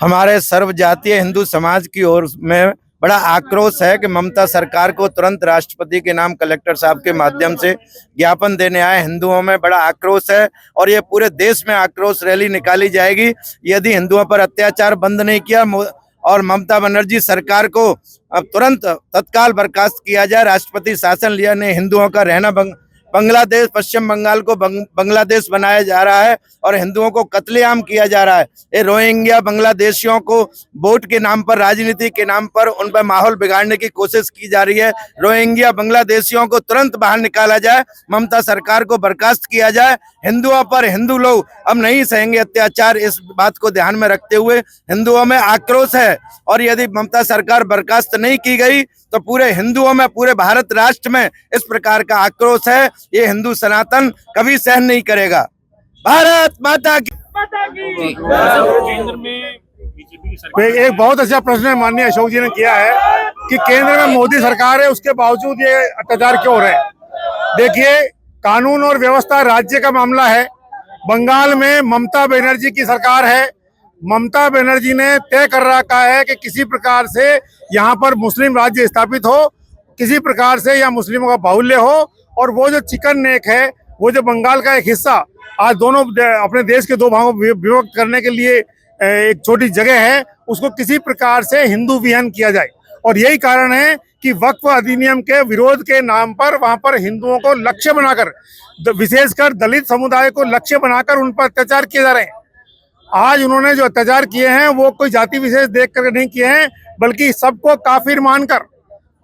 हमारे सर्व जातीय हिंदू समाज की ओर में बड़ा आक्रोश है कि ममता सरकार को तुरंत राष्ट्रपति के नाम कलेक्टर साहब के माध्यम से ज्ञापन देने आए हिंदुओं में बड़ा आक्रोश है और ये पूरे देश में आक्रोश रैली निकाली जाएगी यदि हिंदुओं पर अत्याचार बंद नहीं किया और ममता बनर्जी सरकार को अब तुरंत तत्काल बर्खास्त किया जाए। राष्ट्रपति शासन लिया ने हिंदुओं का रहना बांग्लादेश, पश्चिम बंगाल को बांग्लादेश बनाया जा रहा है और हिंदुओं को कत्लेआम किया जा रहा है। ये रोहिंग्या बांग्लादेशियों को वोट के नाम पर, राजनीति के नाम पर उन पर माहौल बिगाड़ने की कोशिश की जा रही है। रोहिंग्या बांग्लादेशियों को तुरंत बाहर निकाला जाए, ममता सरकार को बर्खास्त किया जाए। हिंदुओं पर हिंदू लोग अब नहीं सहेंगे अत्याचार। इस बात को ध्यान में रखते हुए हिंदुओं में आक्रोश है और यदि ममता सरकार बर्खास्त नहीं की गई तो पूरे हिंदुओं में, पूरे भारत राष्ट्र में इस प्रकार का आक्रोश है। ये हिंदू सनातन कभी सहन नहीं करेगा। भारत माता की। केंद्र में बीजेपी की सरकार। एक बहुत अच्छा प्रश्न माननीय अशोक जी ने किया है कि केंद्र में मोदी सरकार है, उसके बावजूद ये अत्याचार क्यों हो रहे हैं। देखिए, कानून और व्यवस्था राज्य का मामला है। बंगाल में ममता बनर्जी की सरकार है। ममता बनर्जी ने तय कर रखा है कि किसी प्रकार से यहाँ पर मुस्लिम राज्य स्थापित हो, किसी प्रकार से यहाँ मुस्लिमों का बाहुल्य हो। और वो जो चिकन नेक है, वो जो बंगाल का एक हिस्सा आज दोनों अपने देश के दो भागों में विभक्त करने के लिए एक छोटी जगह है, उसको किसी प्रकार से हिंदू विहीन किया जाए। और यही कारण है कि वक्फ अधिनियम के विरोध के नाम पर वहां पर हिंदुओं को लक्ष्य बनाकर, विशेषकर दलित समुदाय को लक्ष्य बनाकर उन पर अत्याचार किए जा रहे हैं। आज उन्होंने जो अत्याचार किए हैं वो कोई जाति विशेष देख कर नहीं किए हैं, बल्कि सबको काफिर मानकर,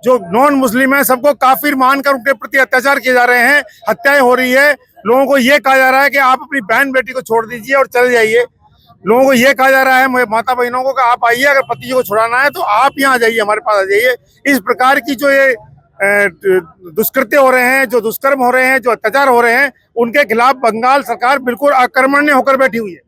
जो नॉन मुस्लिम है सबको काफिर मानकर उनके प्रति अत्याचार किए जा रहे हैं। हत्याएं हो रही है। लोगों को ये कहा जा रहा है कि आप अपनी बहन बेटी को छोड़ दीजिए और चले जाइए। लोगों को ये कहा जा रहा है, माता बहनों को, कि आप आइए, अगर पति को छुड़ाना है तो आप यहाँ आ जाइए, हमारे पास आ जाइए। इस प्रकार की जो ये दुष्कृत्य हो रहे हैं, जो दुष्कर्म हो रहे हैं, जो अत्याचार हो रहे हैं, उनके खिलाफ बंगाल सरकार बिल्कुल आक्रमण्य होकर बैठी हुई है।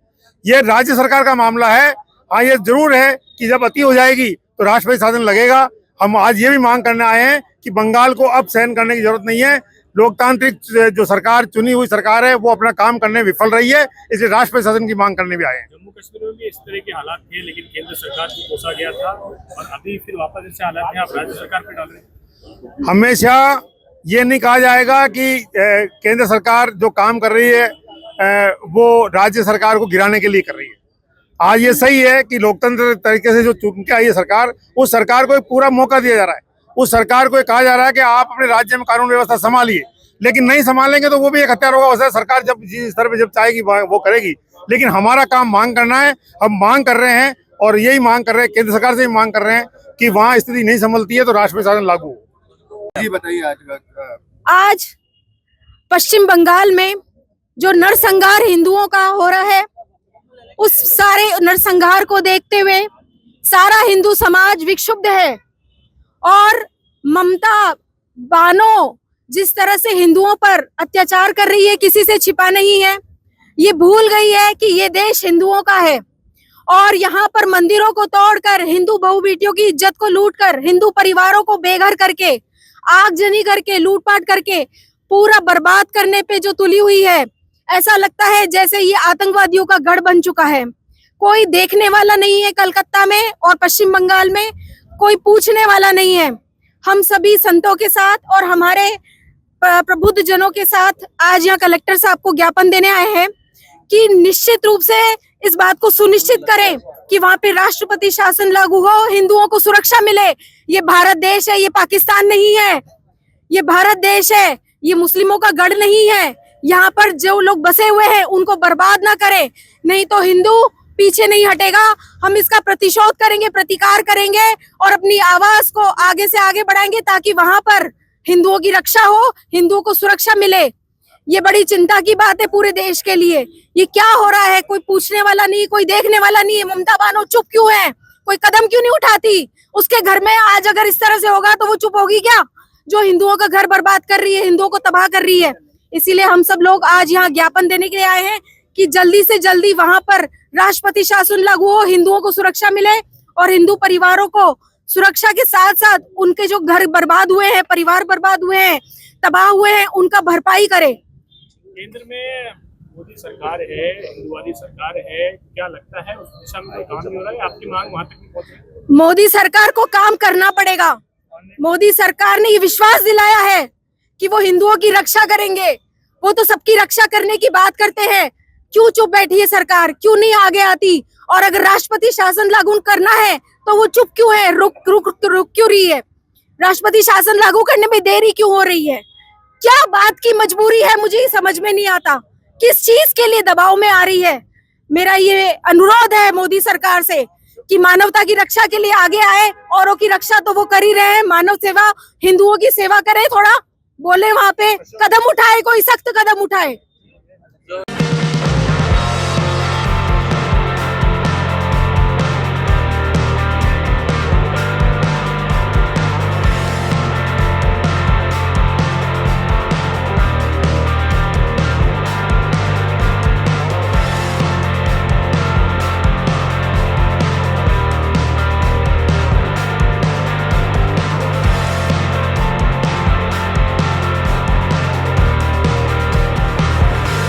ये राज्य सरकार का मामला है। हाँ, ये जरूर है कि जब अति हो जाएगी तो राष्ट्रपति शासन लगेगा। हम आज ये भी मांग करने आए हैं कि बंगाल को अब सहन करने की जरूरत नहीं है। लोकतांत्रिक जो सरकार, चुनी हुई सरकार है, वो अपना काम करने में विफल रही है, इसलिए राष्ट्रपति शासन की मांग करने भी आए हैं। जम्मू कश्मीर में भी इस तरह के हालात थे, लेकिन केंद्र सरकार को कोसा गया था और अभी फिर वापस ऐसे हालात हैं, आप राज्य सरकार पे डाल रहे हैं। हमेशा ये नहीं कहा जाएगा कि केंद्र सरकार जो काम कर रही है वो राज्य सरकार को गिराने के लिए कर रही है। आज ये सही है कि लोकतंत्र तरीके से जो चुन के आई है सरकार, उस सरकार को एक पूरा मौका दिया जा रहा है। उस सरकार को कहा जा रहा है कि आप अपने राज्य में कानून व्यवस्था संभालिए, लेकिन नहीं संभालेंगे तो वो भी एक हत्यार होगा। वैसे सरकार जब जिस स्तर पे जब चाहेगी वो करेगी, लेकिन हमारा काम मांग करना है। हम मांग कर रहे हैं और यही मांग कर रहे हैं, केंद्र सरकार से भी मांग कर रहे हैं कि वहाँ स्थिति नहीं संभलती है तो राष्ट्रपति शासन लागू हो। जी बताइए, आज पश्चिम बंगाल में जो नरसंहार हिंदुओं का हो रहा है, उस सारे नरसंहार को देखते हुए सारा हिंदू समाज विक्षुब्ध है। और ममता बानो जिस तरह से हिंदुओं पर अत्याचार कर रही है, किसी से छिपा नहीं है। ये भूल गई है कि ये देश हिंदुओं का है और यहाँ पर मंदिरों को तोड़कर, हिंदू बहू बेटियों की इज्जत को लूटकर, हिंदू परिवारों को बेघर करके, आगजनी करके, लूटपाट करके पूरा बर्बाद करने पे जो तुली हुई है। ऐसा लगता है जैसे ये आतंकवादियों का गढ़ बन चुका है। कोई देखने वाला नहीं है कलकत्ता में और पश्चिम बंगाल में, कोई पूछने वाला नहीं है। हम सभी संतों के साथ और हमारे प्रबुद्ध जनों के साथ आज यहाँ कलेक्टर साहब को ज्ञापन देने आए हैं कि निश्चित रूप से इस बात को सुनिश्चित करें कि वहाँ पे राष्ट्रपति शासन लागू हो, हिंदुओं को सुरक्षा मिले। ये भारत देश है, ये पाकिस्तान नहीं है। ये भारत देश है, ये मुस्लिमों का गढ़ नहीं है। यहाँ पर जो लोग बसे हुए हैं उनको बर्बाद ना करें, नहीं तो हिंदू पीछे नहीं हटेगा। हम इसका प्रतिशोध करेंगे, प्रतिकार करेंगे और अपनी आवाज को आगे से आगे बढ़ाएंगे ताकि वहां पर हिंदुओं की रक्षा हो, हिंदुओं को सुरक्षा मिले। ये बड़ी चिंता की बात है पूरे देश के लिए। ये क्या हो रहा है, कोई पूछने वाला नहीं, कोई देखने वाला नहीं है। ममता बानो चुप क्यों है, कोई कदम क्यों नहीं उठाती? उसके घर में आज अगर इस तरह से होगा तो वो चुप होगी क्या, जो हिंदुओं का घर बर्बाद कर रही है, हिंदुओं को तबाह कर रही है। इसीलिए हम सब लोग आज यहाँ ज्ञापन देने के लिए आए हैं कि जल्दी से जल्दी वहां पर राष्ट्रपति शासन लागू हो, हिंदुओं को सुरक्षा मिले और हिंदू परिवारों को सुरक्षा के साथ साथ उनके जो घर बर्बाद हुए हैं, परिवार बर्बाद हुए हैं, तबाह हुए हैं, उनका भरपाई करे। केंद्र में मोदी सरकार है, हिंदुवादी सरकार है, क्या लगता है उस दिशा में कोई काम नहीं हो रहा है? आपकी मांग वहां तक नहीं पहुंच रही? मोदी सरकार को काम करना पड़ेगा। मोदी सरकार ने ये विश्वास दिलाया है कि वो हिंदुओं की रक्षा करेंगे। वो तो सबकी रक्षा करने की बात करते हैं। क्यों चुप बैठी है सरकार? क्यों नहीं आगे आती? और अगर राष्ट्रपति शासन लागू करना है तो वो चुप क्यों है? रुक क्यों रही है? राष्ट्रपति शासन लागू करने में देरी क्यों हो रही है? क्या बात की मजबूरी है? मुझे ये समझ में नहीं आता। किस चीज के लिए दबाव में आ रही है? मेरा ये अनुरोध है मोदी सरकार से कि मानवता की रक्षा के लिए आगे आए। औरों की रक्षा तो वो कर ही रहे हैं, मानव सेवा, हिंदुओं की सेवा करें। थोड़ा बोले, वहां पे कदम उठाए, कोई सख्त कदम उठाए।